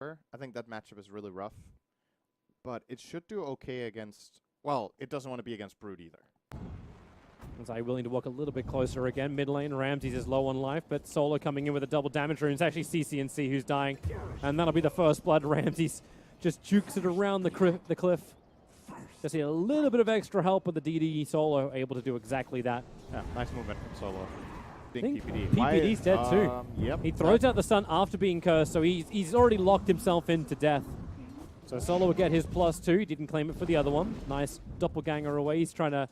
I think that matchup is really rough, but it should do okay against, well, it doesn't want to be against Brood either. Zai willing to walk a little bit closer again. Mid lane, Ramses is low on life, but Solo coming in with a double damage rune. It's actually CCNC who's dying, and that'll be the first blood. Ramses just jukes it around the cliff. Just see a little bit of extra help with the DD. Solo able to do exactly that. Yeah, nice movement from Solo. I think PPD. PPD's dead too. Yep. He throws out the stun after being cursed, so he's already locked himself into death. So Solo will get his +2. He didn't claim it for the other one. Nice doppelganger away. He's trying to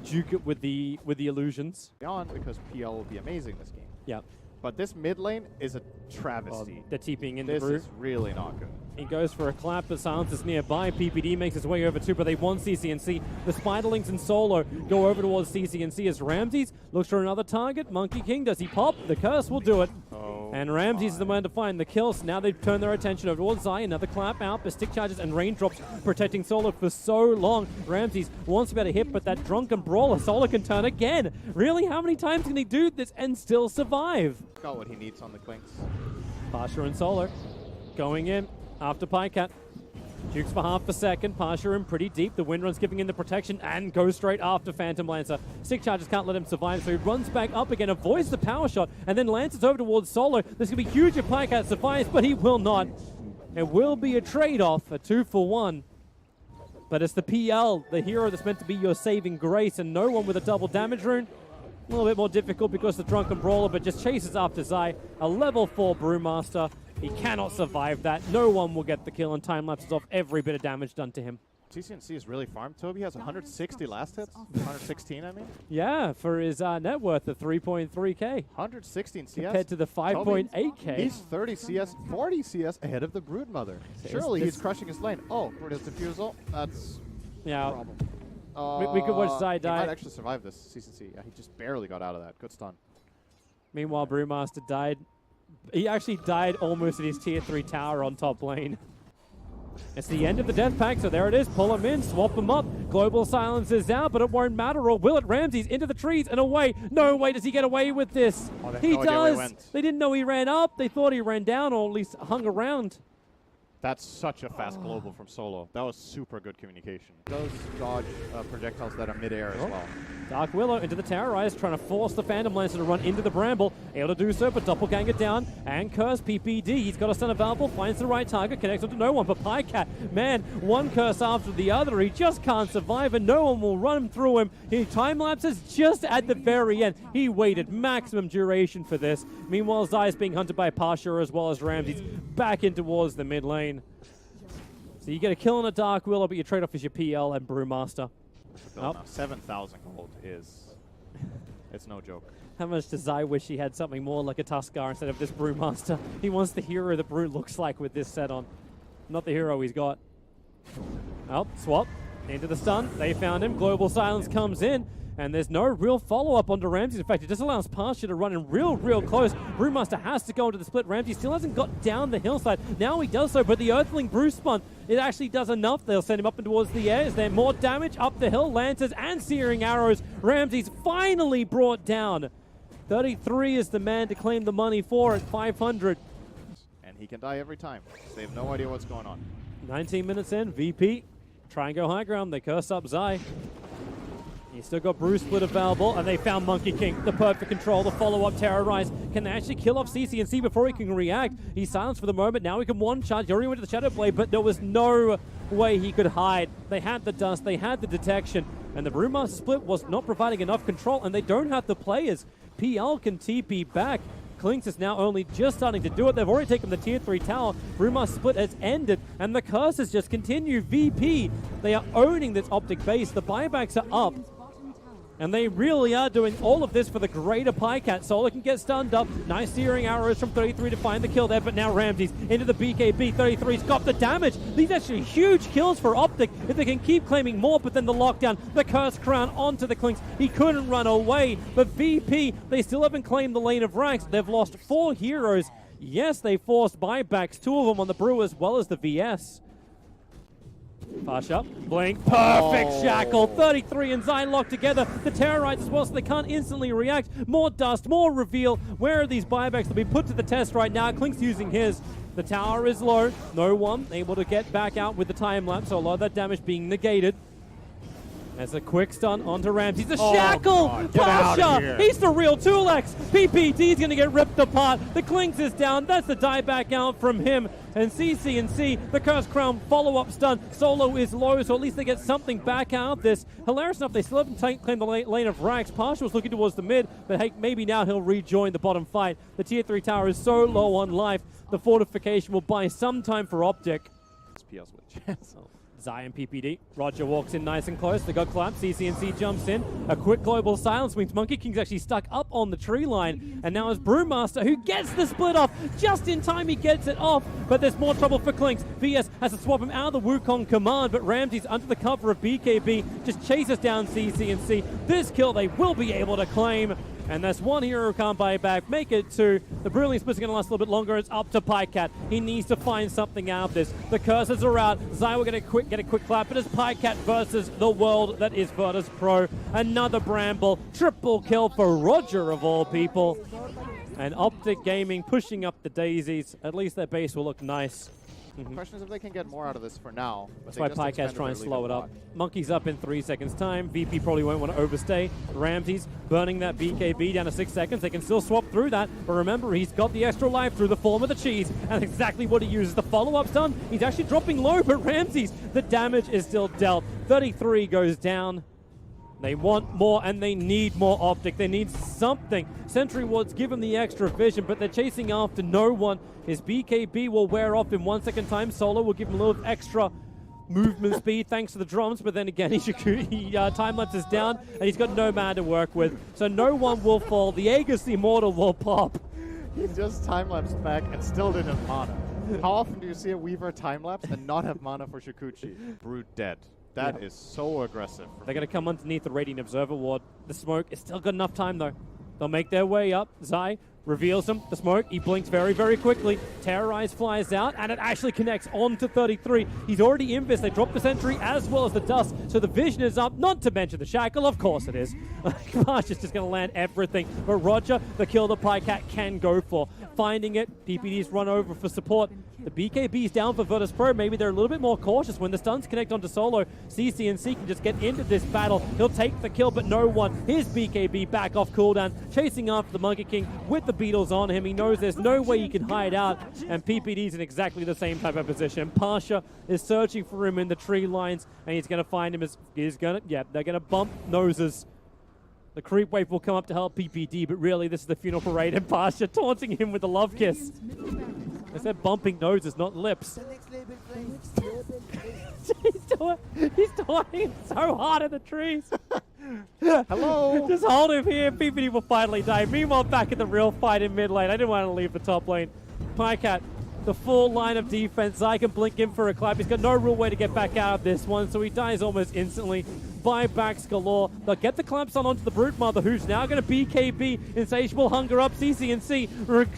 juke it with the illusions. On because PL will be amazing this game. Yeah. But this mid lane is a travesty. They're TPing in the This Brood. is really not good. He goes for a clap, but Silence is nearby. PPD makes his way over too, but they want CCNC. The Spiderlings and Solo go over towards CCNC as Ramses looks for another target. Monkey King, does he pop? The curse will do it. Oh, and Ramses is the man to find the kills. Now they've turned their attention over towards Zai. Another clap out, but stick charges and raindrops protecting Solo for so long. Ramses wants to be able to hit, but that drunken brawler, Solo can turn again. Really, how many times can he do this and still survive? Got what he needs on the Clinks. Pasha and Solo going in after Pycat. Jukes for half a second. Pasha in pretty deep. The Windrun's giving in the protection and goes straight after Phantom Lancer. Stick charges can't let him survive, so he runs back up again, avoids the power shot, and then lances over towards Solo. This could be huge if Pycat survives, but he will not. It will be a trade-off, a 2-for-1. But it's the PL, the hero that's meant to be your saving grace, and no one with a double damage rune. A little bit more difficult because the Drunken Brawler, but just chases after Zai. A level 4 Brewmaster. He cannot survive that. No one will get the kill, and time lapses off every bit of damage done to him. CCNC is really farmed. Toby has 160 last hits. 116, I mean. Yeah, for his net worth of 3.3k. 116 CS. Compared to the 5.8k. He's 30 CS, 40 CS ahead of the Broodmother. Surely he's crushing his lane. Oh, Brood has Diffusal. That's a problem. We could watch Zai die. He might actually survive this, CCNC. Yeah, he just barely got out of that. Good stun. Meanwhile, Brewmaster died. He actually died almost in his tier 3 tower on top lane. It's the end of the death pack, so there it is. Pull him in, swap him up. Global Silence is out, but it won't matter. Or will it? Ramses into the trees and away. No way does he get away with this. Oh, he no does. They didn't know he ran up. They thought he ran down, or at least hung around. That's such a fast global from Solo. That was super good communication. Those dodge projectiles that are mid-air as well. Dark Willow into the Terrorize, trying to force the Phantom Lancer to run into the Bramble. Able to do so, but Doppelganger down and Curse PPD. He's got a stun available, finds the right target, connects onto no one. But Pycat, man, one curse after the other. He just can't survive, and no one will run through him. He time lapses just at the very end. He waited maximum duration for this. Meanwhile, Zai is being hunted by Pasha as well as Ramses back in towards the mid lane. So you get a kill on a Dark Willow, but your trade-off is your PL and Brewmaster. Oh. 7,000 gold is... it's no joke. How much does Zai wish he had something more like a Tuskar instead of this Brewmaster? He wants the hero that Brew looks like with this set on. Not the hero he's got. Oh, swap. Into the stun. They found him. Global Silence comes in. And there's no real follow-up onto Ramses. In fact, it just allows Pasha to run in real close. Brewmaster has to go into the split. Ramses still hasn't got down the hillside. Now he does so, but the Earthling Brew Spawn, it actually does enough. They'll send him up and towards the air. Is there more damage? Up the hill, Lancers and Searing Arrows. Ramses finally brought down. 33 is the man to claim the money for at 500. And he can die every time. They have no idea what's going on. 19 minutes in, VP. Try and go high ground. They curse up Zai. He's still got Brew Split available, and they found Monkey King. The perfect control, the follow-up Terrorize. Can they actually kill off CCNC before he can react? He's silenced for the moment. Now he can one-charge. He already went to the Shadow Blade, but there was no way he could hide. They had the dust, they had the detection, and the Brewmaster Split was not providing enough control, and they don't have the players. PL can TP back. Clinks is now only just starting to do it. They've already taken the tier 3 tower. Brewmaster Split has ended, and the curses just continue. VP, they are owning this OpTic base. The buybacks are up. And they really are doing all of this for the greater Pycat. Solo can get stunned up. Nice Searing Arrows from 33 to find the kill there, but now Ramses into the BKB. 33's got the damage. These are actually huge kills for OpTic if they can keep claiming more, but then the lockdown, the Curse Crown onto the Clinks. He couldn't run away, but VP, they still haven't claimed the lane of ranks. They've lost 4 heroes. Yes, they forced buybacks, 2 of them on the Brew as well as the VS. Pasha, blink, perfect shackle, 33 and Zai locked together. The Terrorize as well, so they can't instantly react. More dust, more reveal. Where are these buybacks to be put to the test right now? Klink's using his. The tower is low. No one able to get back out with the time lapse, so a lot of that damage being negated. As a quick stun onto Ramsey. The shackle! Pasha! He's the real 2x! PPD's gonna get ripped apart. The Klinks is down. That's the die back out from him. And CC&C, the Cursed Crown follow-up stun. Solo is low, so at least they get something back out of this. Hilarious enough, they still haven't claimed the lane of Rax. Pasha was looking towards the mid, but hey, maybe now he'll rejoin the bottom fight. The tier 3 tower is so low on life. The fortification will buy some time for OpTic. It's PL switch. Zai and PPD. Roger walks in nice and close. They got clapped. CC&C jumps in. A quick global silence means Monkey King's actually stuck up on the tree line. And now it's Brewmaster who gets the split off. Just in time he gets it off. But there's more trouble for Klinks. VS has to swap him out of the Wukong command. But Ramsey's under the cover of BKB. Just chases down CC&C. This kill they will be able to claim. And that's one hero who can't buy back. Make it two. The Brilliant Splits are going to last a little bit longer. It's up to Pycat. He needs to find something out of this. The curses are out. Zai will get a quick clap. But it's Pycat versus the world that is Virtus.pro. Another Bramble. Triple kill for Roger of all people. And OpTic Gaming pushing up the daisies. At least their base will look nice. The question is if they can get more out of this for now. That's why Pycat's trying to slow it up. Monkey's up in 3 seconds time. VP probably won't want to overstay. Ramsey's burning that BKB down to 6 seconds. They can still swap through that. But remember, he's got the extra life through the form of the cheese. And exactly what he uses. The follow-up's done. He's actually dropping low, but Ramsey's, the damage is still dealt. 33 goes down. They want more and they need more OpTic. They need something. Sentry Ward's given the extra vision, but they're chasing after no one. His BKB will wear off in 1 second time. Solo will give him a little extra movement speed thanks to the drums, but then again, time lapse is down and he's got no man to work with. So no one will fall. The Aegis Immortal will pop. He just time-lapsed back and still didn't have mana. How often do you see a Weaver time-lapse and not have mana for Shukuchi? Brood dead. That is so aggressive. They're going to come underneath the Radiant Observer Ward. The smoke is still got enough time, though. They'll make their way up. Zai reveals him. The smoke, he blinks very, very quickly. Terrorize flies out, and it actually connects onto 33. He's already in this. They drop the sentry as well as the dust, so the vision is up, not to mention the shackle. Of course it is. Gosh, it's just going to land everything. But Roger, the kill the Pycat can go for. Finding it, PPD's run over for support. The BKB's down for Virtus.pro. Maybe they're a little bit more cautious. When the stuns connect onto Solo, CC&C can just get into this battle. He'll take the kill, but no one. His BKB back off cooldown, chasing after the Monkey King with the beetles on him. He knows there's no way he can hide out, and PPD's in exactly the same type of position. Pasha is searching for him in the tree lines, and he's going to find him. They're going to bump noses. The creep wave will come up to help PPD, but really this is the funeral parade, and Pasha taunting him with a love kiss. I said bumping noses, not lips. He's taunting so hard in the trees. Hello. Just hold him here. PPD will finally die. Meanwhile, back in the real fight in mid lane. I didn't want to leave the top lane. Pycat, the full line of defense. Zai can blink in for a clap. He's got no real way to get back out of this one, so he dies almost instantly. Buybacks galore. They'll get the clamps onto the Brute Mother, who's now going to BKB. Insatiable hunger up. CC&C.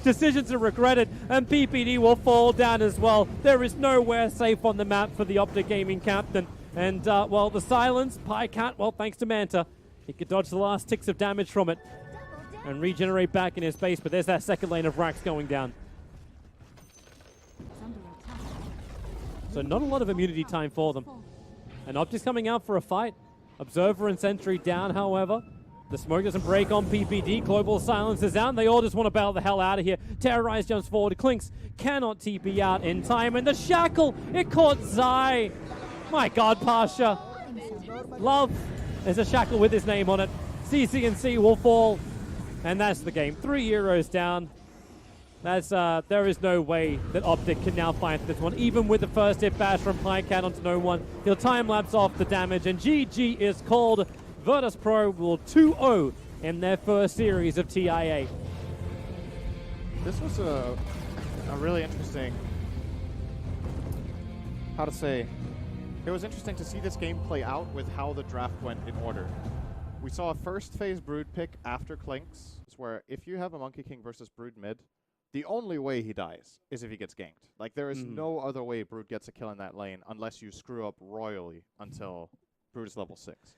Decisions are regretted, and PPD will fall down as well. There is nowhere safe on the map for the OpTic Gaming captain. And, well, the silence, Pycat, well, thanks to Manta, he could dodge the last ticks of damage from it and regenerate back in his base, but there's that second lane of Rax going down. So not a lot of immunity time for them. And OpTic's coming out for a fight. Observer and Sentry down, however. The smoke doesn't break on PPD. Global silence is out, and they all just want to bail the hell out of here. Terrorize jumps forward. Klinks cannot TP out in time, and the shackle, it caught Zai. My God, Pasha. Love. There's a shackle with his name on it. CC&C will fall, and that's the game. 3 heroes down. That's there is no way that OpTic can now fight this one. Even with the first hit bash from Pycat onto no one, he'll time-lapse off the damage, and GG is called. Virtus.pro will 2-0 in their first series of TI8. This was a really interesting, how to say, it was interesting to see this game play out with how the draft went in order. We saw a first phase Brood pick after Klinks, where if you have a Monkey King versus Brood mid, the only way he dies is if he gets ganked. Like, there is no other way Brute gets a kill in that lane unless you screw up royally until Brute is level 6.